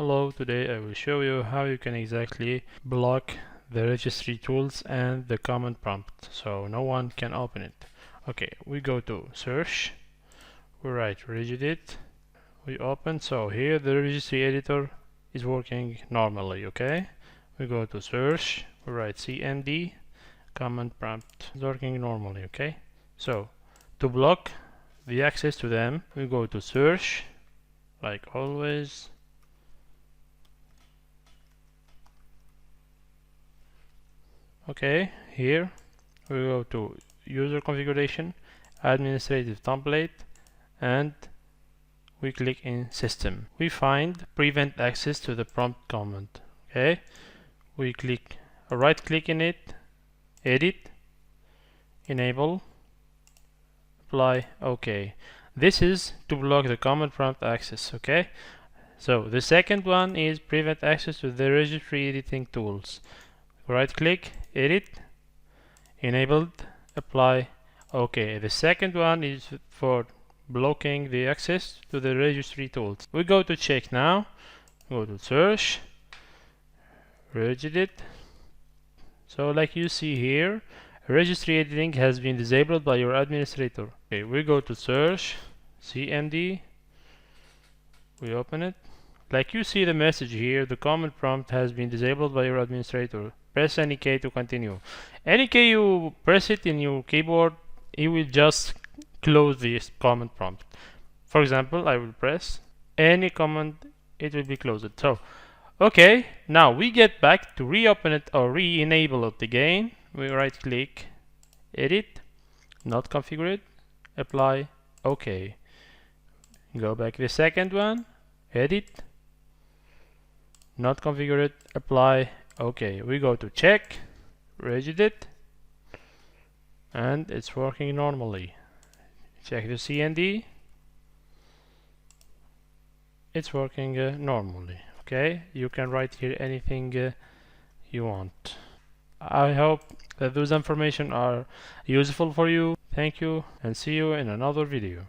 Hello, today I will show you how you can exactly block the registry tools and the command prompt so no one can open it. Okay, we go to search, we write regedit, we open, so here the registry editor is working normally, okay? We go to search, we write cmd, command prompt is working normally, okay? So, to block the access to them, we go to search, like always. Okay, here we go to user configuration, administrative template, and we click in system. We find prevent access to the prompt command. Okay, we click right click in it, edit, enable, apply, okay. This is to block the command prompt access, okay? So the second one is prevent access to the registry editing tools. Right click, edit, enabled, apply, okay. The second one is for blocking the access to the registry tools. We go to check now, go to search, regedit. So like you see here, registry editing has been disabled by your administrator. Okay, we go to search, cmd, we open it. Like you see the message here, the command prompt has been disabled by your administrator. Press any key to continue. Any key you press it in your keyboard, it will just close this command prompt. For example, I will press any command, it will be closed. So, okay, now we get back to reopen it or re-enable it again. We right click, edit, not configured, apply, okay. Go back to the second one, edit, not configured, apply, okay. We go to check, regedit, and it's working normally. Check the CND, it's working normally. Okay, you can write here anything you want. I hope that those information are useful for you. Thank you and see you in another video.